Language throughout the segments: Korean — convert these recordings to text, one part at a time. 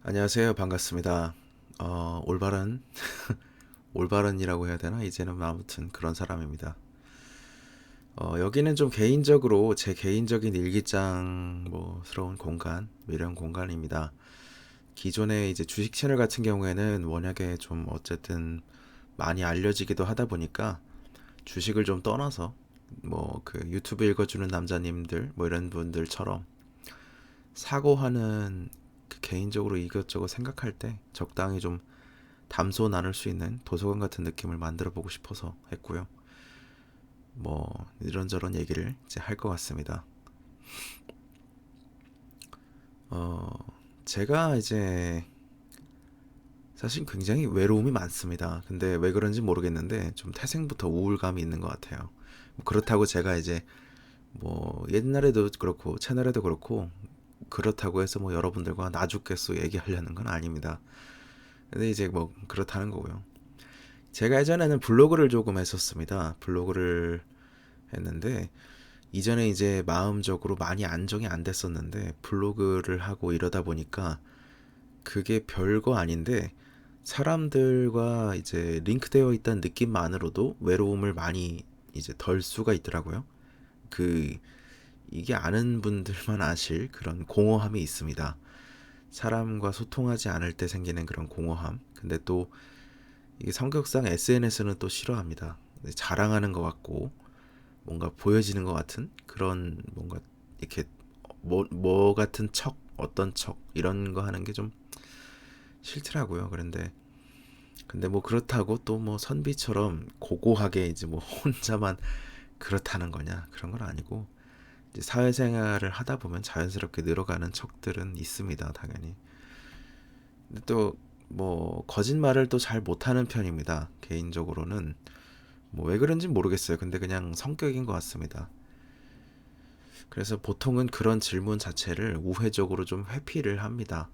안녕하세요. 반갑습니다. 올바른 올바른이라고 해야 되나? 이제는 아무튼 그런 사람입니다. 여기는 좀 개인적으로 제 개인적인 일기장 뭐스러운 공간, 뭐 이런 공간입니다. 기존에 이제 주식 채널 같은 경우에는 워낙에 좀 어쨌든 많이 알려지기도 하다 보니까 주식을 좀 떠나서 뭐 그 유튜브 읽어주는 남자님들 뭐 이런 분들처럼 사고하는 그 개인적으로 이것저것 생각할 때 적당히 좀 담소 나눌 수 있는 도서관 같은 느낌을 만들어 보고 싶어서 했고요. 뭐 이런저런 얘기를 이제 할 것 같습니다. 어, 제가 이제 사실 굉장히 외로움이 많습니다. 근데 왜 그런지 모르겠는데 좀 태생부터 우울감이 있는 것 같아요. 뭐 그렇다고 제가 이제 뭐 옛날에도 그렇고 채널에도 그렇고 그렇다고 해서 뭐 여러분들과 나죽겠소 얘기하려는 건 아닙니다. 근데 이제 뭐 그렇다는 거고요. 제가 예전에는 블로그를 조금 했었습니다. 블로그를 했는데 이전에 이제 마음적으로 많이 안정이 안 됐었는데 블로그를 하고 이러다 보니까 그게 별거 아닌데 사람들과 이제 링크되어 있다는 느낌만으로도 외로움을 많이 이제 덜 수가 있더라고요. 그 이게 아는 분들만 아실 그런 공허함이 있습니다. 사람과 소통하지 않을 때 생기는 그런 공허함. 근데 또 이게 성격상 SNS는 또 싫어합니다. 자랑하는 것 같고 뭔가 보여지는 것 같은 그런 뭔가 이렇게 뭐 같은 척 어떤 척 이런 거 하는 게 좀 싫더라고요. 근데 뭐 그렇다고 또 뭐 선비처럼 고고하게 이제 뭐 혼자만 그렇다는 거냐 그런 건 아니고 이제 사회생활을 하다 보면 자연스럽게 늘어가는 척들은 있습니다. 당연히. 근데 또 뭐 거짓말을 또 잘 못하는 편입니다. 개인적으로는 뭐 왜 그런지 모르겠어요. 근데 그냥 성격인 것 같습니다. 그래서 보통은 그런 질문 자체를 우회적으로 좀 회피를 합니다.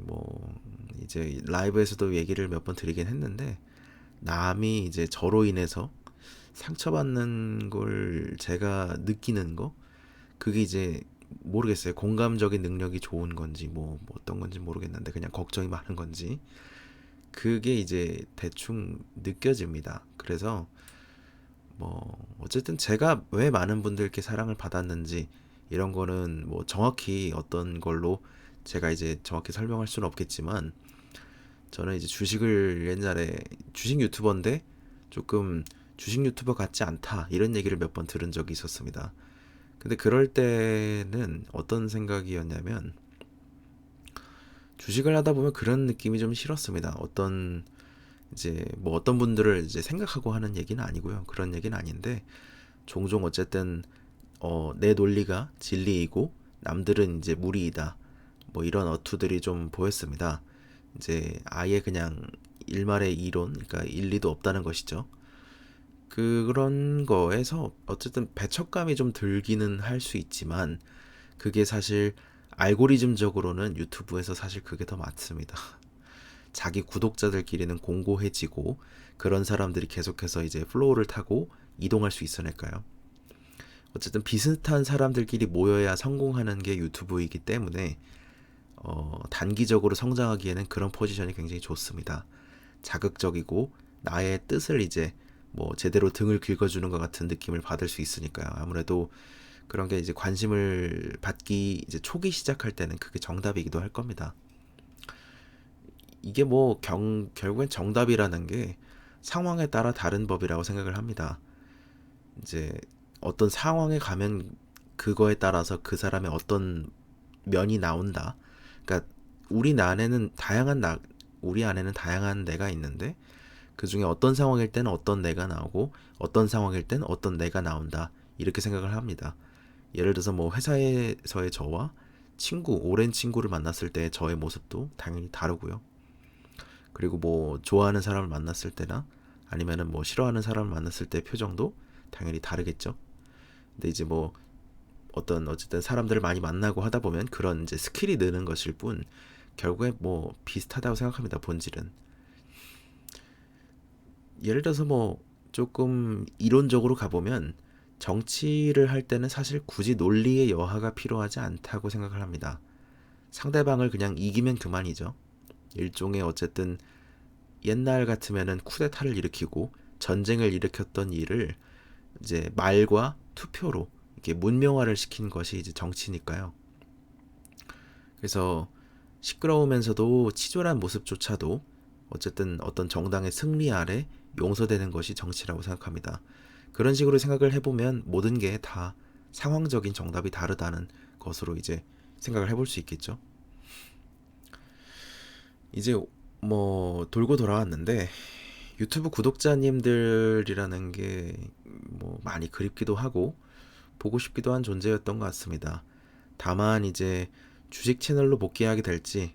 뭐 이제 라이브에서도 얘기를 몇 번 드리긴 했는데 남이 이제 저로 인해서 상처받는 걸 제가 느끼는 거 그게 이제 모르겠어요. 공감적인 능력이 좋은 건지 뭐 어떤 건지 모르겠는데 그냥 걱정이 많은 건지 그게 이제 대충 느껴집니다. 그래서 뭐 어쨌든 제가 왜 많은 분들께 사랑을 받았는지 이런 거는 뭐 정확히 어떤 걸로 제가 이제 정확히 설명할 수는 없겠지만 저는 이제 주식을 옛날에 주식 유튜버인데 조금 주식 유튜버 같지 않다 이런 얘기를 몇 번 들은 적이 있었습니다. 근데 그럴 때는 어떤 생각이었냐면 주식을 하다 보면 그런 느낌이 좀 싫었습니다. 어떤 이제 뭐 어떤 분들을 이제 생각하고 하는 얘기는 아니고요. 그런 얘기는 아닌데 종종 어쨌든 내 논리가 진리이고 남들은 이제 무리이다. 뭐 이런 어투들이 좀 보였습니다. 이제 아예 그냥 일말의 이론, 그러니까 일리도 없다는 것이죠. 그런 거에서 어쨌든 배척감이 좀 들기는 할 수 있지만 그게 사실 알고리즘적으로는 유튜브에서 사실 그게 더 맞습니다. 자기 구독자들끼리는 공고해지고 그런 사람들이 계속해서 이제 플로우를 타고 이동할 수 있으니까요. 어쨌든 비슷한 사람들끼리 모여야 성공하는 게 유튜브이기 때문에 단기적으로 성장하기에는 그런 포지션이 굉장히 좋습니다. 자극적이고 나의 뜻을 이제 뭐 제대로 등을 긁어주는 것 같은 느낌을 받을 수 있으니까요. 아무래도 그런 게 이제 관심을 받기 이제 초기 시작할 때는 그게 정답이기도 할 겁니다. 이게 뭐 결국엔 정답이라는 게 상황에 따라 다른 법이라고 생각을 합니다. 이제 어떤 상황에 가면 그거에 따라서 그 사람의 어떤 면이 나온다. 그러니까 우리 안에는 다양한 우리 안에는 다양한 내가 있는데 그 중에 어떤 상황일 때는 어떤 내가 나오고 어떤 상황일 때는 어떤 내가 나온다. 이렇게 생각을 합니다. 예를 들어서 뭐 회사에서의 저와 오랜 친구를 만났을 때 저의 모습도 당연히 다르고요. 그리고 뭐 좋아하는 사람을 만났을 때나 아니면은 뭐 싫어하는 사람을 만났을 때 표정도 당연히 다르겠죠. 근데 이제 뭐 어쨌든 사람들을 많이 만나고 하다 보면 그런 이제 스킬이 느는 것일 뿐 결국에 뭐 비슷하다고 생각합니다. 본질은. 예를 들어서 뭐 조금 이론적으로 가보면 정치를 할 때는 사실 굳이 논리의 여하가 필요하지 않다고 생각을 합니다. 상대방을 그냥 이기면 그만이죠. 일종의 어쨌든 옛날 같으면은 쿠데타를 일으키고 전쟁을 일으켰던 일을 이제 말과 투표로 이렇게 문명화를 시킨 것이 이제 정치니까요. 그래서 시끄러우면서도 치졸한 모습조차도 어쨌든 어떤 정당의 승리 아래 용서되는 것이 정치라고 생각합니다. 그런 식으로 생각을 해보면 모든 게 다 상황적인 정답이 다르다는 것으로 이제 생각을 해볼 수 있겠죠. 이제 뭐 돌고 돌아왔는데 유튜브 구독자님들이라는 게 뭐 많이 그립기도 하고 보고 싶기도 한 존재였던 것 같습니다. 다만 이제 주식 채널로 복귀하게 될지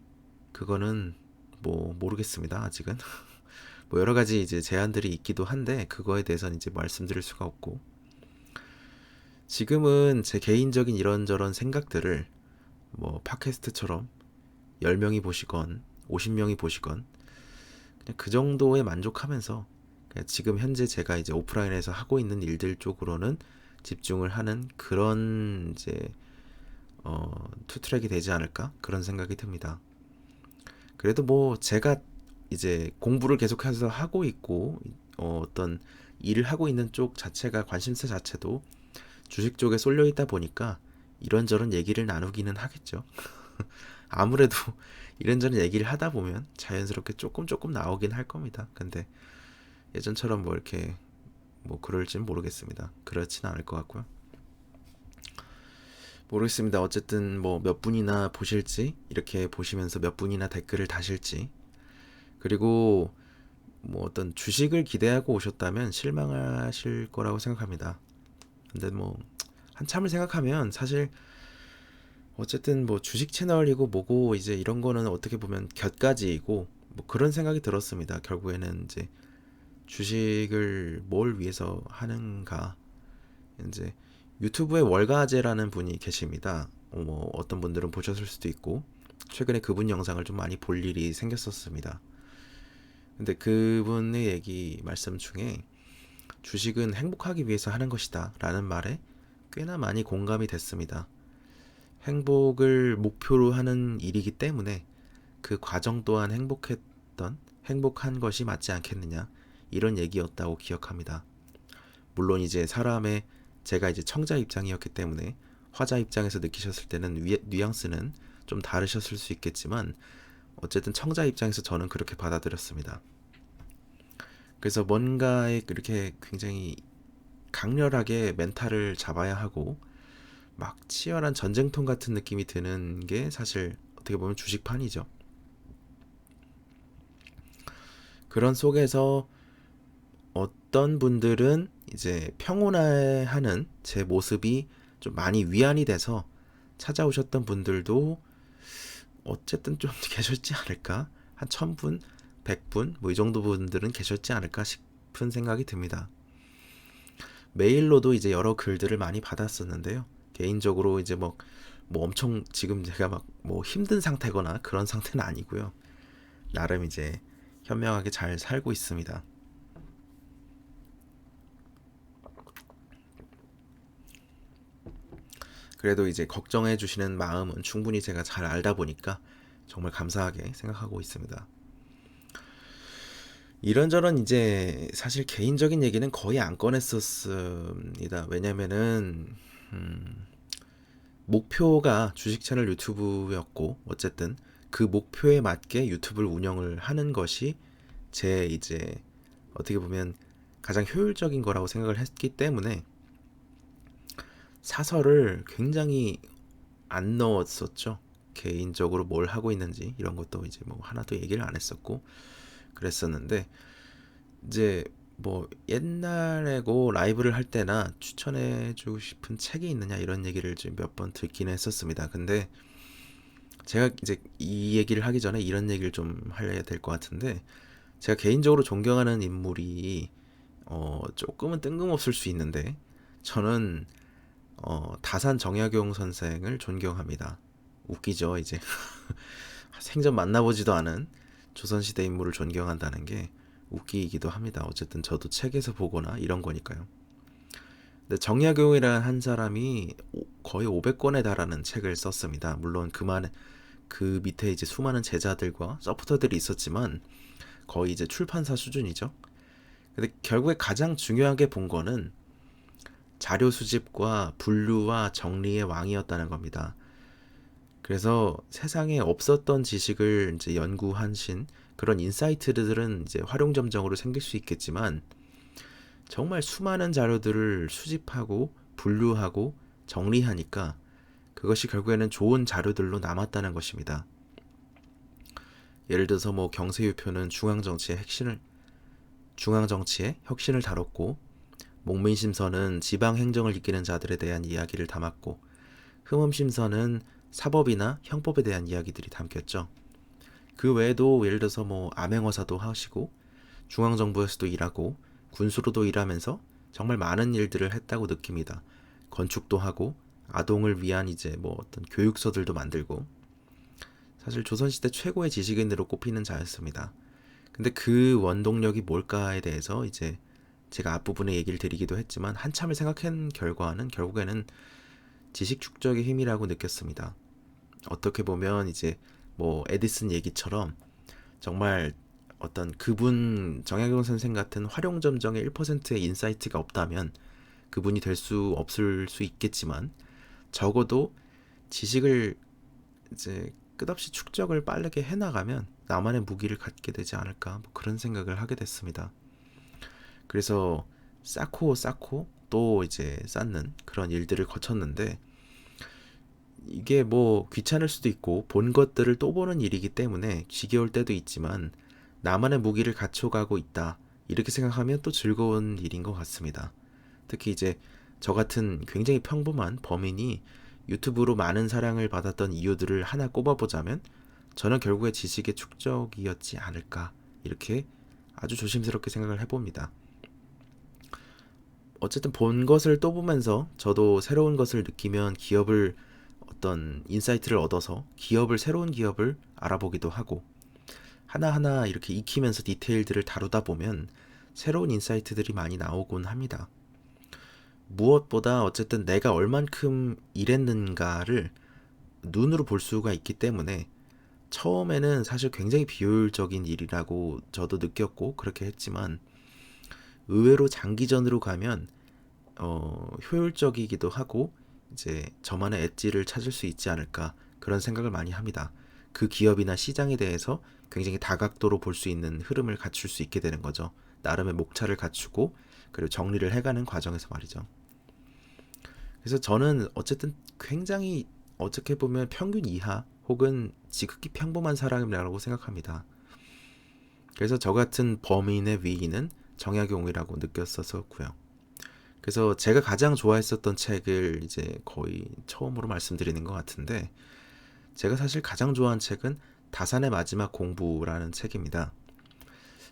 그거는 뭐 모르겠습니다. 아직은 뭐 여러 가지 이제 제한들이 있기도 한데 그거에 대해서는 이제 말씀드릴 수가 없고 지금은 제 개인적인 이런저런 생각들을 뭐 팟캐스트처럼 10명이 보시건 50명이 보시건 그냥 그 정도에 만족하면서 그냥 지금 현재 제가 이제 오프라인에서 하고 있는 일들 쪽으로는 집중을 하는 그런 이제 투트랙이 되지 않을까 그런 생각이 듭니다. 그래도 뭐 제가 이제 공부를 계속해서 하고 있고 어떤 일을 하고 있는 쪽 자체가 관심사 자체도 주식 쪽에 쏠려 있다 보니까 이런저런 얘기를 나누기는 하겠죠. 아무래도 이런저런 얘기를 하다 보면 자연스럽게 조금 조금 나오긴 할 겁니다. 근데 예전처럼 뭐 이렇게 뭐 그럴지는 모르겠습니다. 그렇지는 않을 것 같고요. 모르겠습니다. 어쨌든 뭐 몇 분이나 보실지 이렇게 보시면서 몇 분이나 댓글을 다실지 그리고 뭐 어떤 주식을 기대하고 오셨다면 실망하실 거라고 생각합니다. 근데 뭐 한참을 생각하면 사실 어쨌든 뭐 주식 채널이고 뭐고 이제 이런 거는 어떻게 보면 곁가지이고 뭐 그런 생각이 들었습니다. 결국에는 이제 주식을 뭘 위해서 하는가 이제 유튜브에 월가제라는 분이 계십니다. 뭐 어떤 분들은 보셨을 수도 있고 최근에 그분 영상을 좀 많이 볼 일이 생겼었습니다. 근데 그분의 얘기 말씀 중에 주식은 행복하기 위해서 하는 것이다 라는 말에 꽤나 많이 공감이 됐습니다. 행복을 목표로 하는 일이기 때문에 그 과정 또한 행복한 것이 맞지 않겠느냐 이런 얘기였다고 기억합니다. 물론 이제 제가 이제 청자 입장이었기 때문에 화자 입장에서 느끼셨을 때는 뉘앙스는 좀 다르셨을 수 있겠지만 어쨌든 청자 입장에서 저는 그렇게 받아들였습니다. 그래서 뭔가에 그렇게 굉장히 강렬하게 멘탈을 잡아야 하고 막 치열한 전쟁통 같은 느낌이 드는 게 사실 어떻게 보면 주식판이죠. 그런 속에서 어떤 분들은 이제 평온해하는 제 모습이 좀 많이 위안이 돼서 찾아오셨던 분들도 어쨌든 좀 계셨지 않을까? 한 1000분, 100분 뭐 이 정도 분들은 계셨지 않을까 싶은 생각이 듭니다. 메일로도 이제 여러 글들을 많이 받았었는데요. 개인적으로 이제 뭐 엄청 지금 제가 막 뭐 힘든 상태거나 그런 상태는 아니고요. 나름 이제 현명하게 잘 살고 있습니다. 그래도 이제 걱정해 주시는 마음은 충분히 제가 잘 알다 보니까 정말 감사하게 생각하고 있습니다. 이런저런 이제 사실 개인적인 얘기는 거의 안 꺼냈었습니다. 왜냐면은 목표가 주식 채널 유튜브였고 어쨌든 그 목표에 맞게 유튜브를 운영을 하는 것이 제 이제 어떻게 보면 가장 효율적인 거라고 생각을 했기 때문에 사설을 굉장히 안 넣었었죠. 개인적으로 뭘 하고 있는지 이런 것도 이제 뭐 하나도 얘기를 안 했었고 그랬었는데 이제 뭐 옛날에고 라이브를 할 때나 추천해주고 싶은 책이 있느냐 이런 얘기를 좀 몇 번 듣긴 했었습니다. 근데 제가 이제 이 얘기를 하기 전에 이런 얘기를 좀 해야 될 것 같은데 제가 개인적으로 존경하는 인물이 조금은 뜬금없을 수 있는데 저는 다산 정약용 선생을 존경합니다. 웃기죠 이제 생전 만나보지도 않은 조선시대 인물을 존경한다는 게 웃기기도 합니다. 어쨌든 저도 책에서 보거나 이런 거니까요. 근데 정약용이라는 한 사람이 거의 500권에 달하는 책을 썼습니다. 물론 그 밑에 이제 수많은 제자들과 서포터들이 있었지만 거의 이제 출판사 수준이죠. 근데 결국에 가장 중요하게 본 거는 자료 수집과 분류와 정리의 왕이었다는 겁니다. 그래서 세상에 없었던 지식을 이제 연구하신 그런 인사이트들은 이제 활용점정으로 생길 수 있겠지만 정말 수많은 자료들을 수집하고 분류하고 정리하니까 그것이 결국에는 좋은 자료들로 남았다는 것입니다. 예를 들어서 뭐 경세유표는 중앙정치의 혁신을 다뤘고, 목민심서는 지방행정을 이끄는 자들에 대한 이야기를 담았고, 흠음심서는 사법이나 형법에 대한 이야기들이 담겼죠. 그 외에도 예를 들어서 뭐 암행어사도 하시고 중앙정부에서도 일하고 군수로도 일하면서 정말 많은 일들을 했다고 느낍니다. 건축도 하고 아동을 위한 이제 뭐 어떤 교육서들도 만들고 사실 조선시대 최고의 지식인으로 꼽히는 자였습니다. 근데 그 원동력이 뭘까에 대해서 이제 제가 앞부분에 얘기를 드리기도 했지만 한참을 생각한 결과는 결국에는 지식 축적의 힘이라고 느꼈습니다. 어떻게 보면 이제 뭐 에디슨 얘기처럼 정말 어떤 그분 정약용 선생 같은 활용점정의 1%의 인사이트가 없다면 그분이 될 수 없을 수 있겠지만 적어도 지식을 이제 끝없이 축적을 빠르게 해나가면 나만의 무기를 갖게 되지 않을까 뭐 그런 생각을 하게 됐습니다. 그래서 쌓고 또 이제 쌓는 그런 일들을 거쳤는데 이게 뭐 귀찮을 수도 있고 본 것들을 또 보는 일이기 때문에 지겨울 때도 있지만 나만의 무기를 갖춰가고 있다 이렇게 생각하면 또 즐거운 일인 것 같습니다. 특히 이제 저 같은 굉장히 평범한 범인이 유튜브로 많은 사랑을 받았던 이유들을 하나 꼽아보자면 저는 결국에 지식의 축적이었지 않을까 이렇게 아주 조심스럽게 생각을 해봅니다. 어쨌든 본 것을 또 보면서 저도 새로운 것을 느끼면 기업을 어떤 인사이트를 얻어서 새로운 기업을 알아보기도 하고 하나하나 이렇게 익히면서 디테일들을 다루다 보면 새로운 인사이트들이 많이 나오곤 합니다. 무엇보다 어쨌든 내가 얼만큼 일했는가를 눈으로 볼 수가 있기 때문에 처음에는 사실 굉장히 비효율적인 일이라고 저도 느꼈고 그렇게 했지만 의외로 장기전으로 가면 효율적이기도 하고 이제 저만의 엣지를 찾을 수 있지 않을까 그런 생각을 많이 합니다. 그 기업이나 시장에 대해서 굉장히 다각도로 볼 수 있는 흐름을 갖출 수 있게 되는 거죠. 나름의 목차를 갖추고 그리고 정리를 해가는 과정에서 말이죠. 그래서 저는 어쨌든 굉장히 어떻게 보면 평균 이하 혹은 지극히 평범한 사람이라고 생각합니다. 그래서 저 같은 범인의 위기는 정약용이라고 느꼈었고요. 그래서 제가 가장 좋아했었던 책을 이제 거의 처음으로 말씀드리는 것 같은데 제가 사실 가장 좋아하는 책은 다산의 마지막 공부라는 책입니다.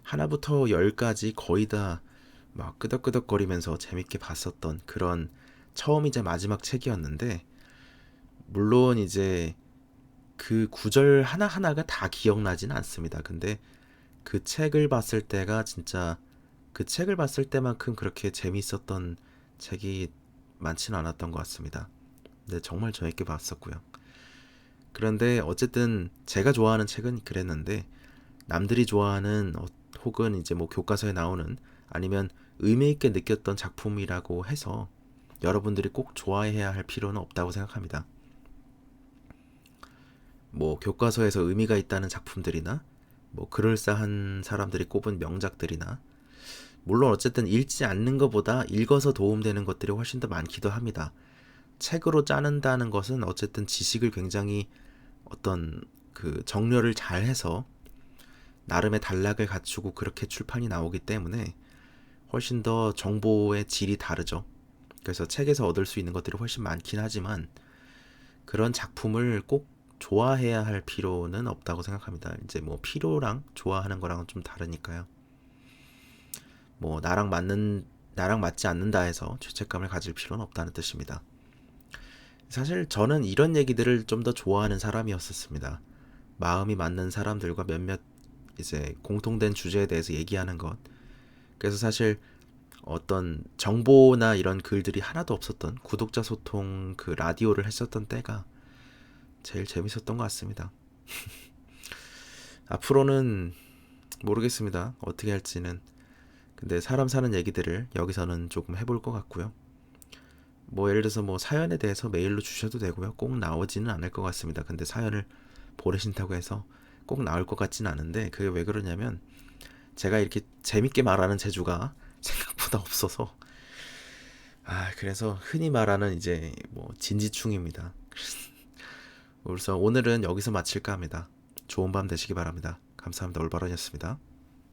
하나부터 열까지 거의 다 막 끄덕끄덕거리면서 재밌게 봤었던 그런 처음이자 마지막 책이었는데 물론 이제 그 구절 하나하나가 다 기억나진 않습니다. 근데 그 책을 봤을 때가 진짜 그 책을 봤을 때만큼 그렇게 재밌었던 책이 많지는 않았던 것 같습니다. 근데 정말 재밌게 봤었고요. 그런데 어쨌든 제가 좋아하는 책은 그랬는데 남들이 좋아하는 혹은 이제 뭐 교과서에 나오는 아니면 의미 있게 느꼈던 작품이라고 해서 여러분들이 꼭 좋아해야 할 필요는 없다고 생각합니다. 뭐 교과서에서 의미가 있다는 작품들이나 뭐 그럴싸한 사람들이 꼽은 명작들이나 물론 어쨌든 읽지 않는 것보다 읽어서 도움되는 것들이 훨씬 더 많기도 합니다. 책으로 짜는다는 것은 어쨌든 지식을 굉장히 어떤 그 정렬을 잘 해서 나름의 단락을 갖추고 그렇게 출판이 나오기 때문에 훨씬 더 정보의 질이 다르죠. 그래서 책에서 얻을 수 있는 것들이 훨씬 많긴 하지만 그런 작품을 꼭 좋아해야 할 필요는 없다고 생각합니다. 이제 뭐 필요랑 좋아하는 거랑은 좀 다르니까요. 뭐 나랑 맞지 않는다 해서 죄책감을 가질 필요는 없다는 뜻입니다. 사실 저는 이런 얘기들을 좀 더 좋아하는 사람이었었습니다. 마음이 맞는 사람들과 몇몇 이제 공통된 주제에 대해서 얘기하는 것. 그래서 사실 어떤 정보나 이런 글들이 하나도 없었던 구독자 소통 그 라디오를 했었던 때가 제일 재밌었던 것 같습니다. 앞으로는 모르겠습니다. 어떻게 할지는. 근데 사람 사는 얘기들을 여기서는 조금 해볼 것 같고요. 뭐 예를 들어서 뭐 사연에 대해서 메일로 주셔도 되고요. 꼭 나오지는 않을 것 같습니다. 근데 사연을 보내신다고 해서 꼭 나올 것 같지는 않은데, 그게 왜 그러냐면 제가 이렇게 재밌게 말하는 재주가 생각보다 없어서, 그래서 흔히 말하는 이제 뭐 진지충입니다. 그래서 오늘은 여기서 마칠까 합니다. 좋은 밤 되시기 바랍니다. 감사합니다. 올바른이었습니다.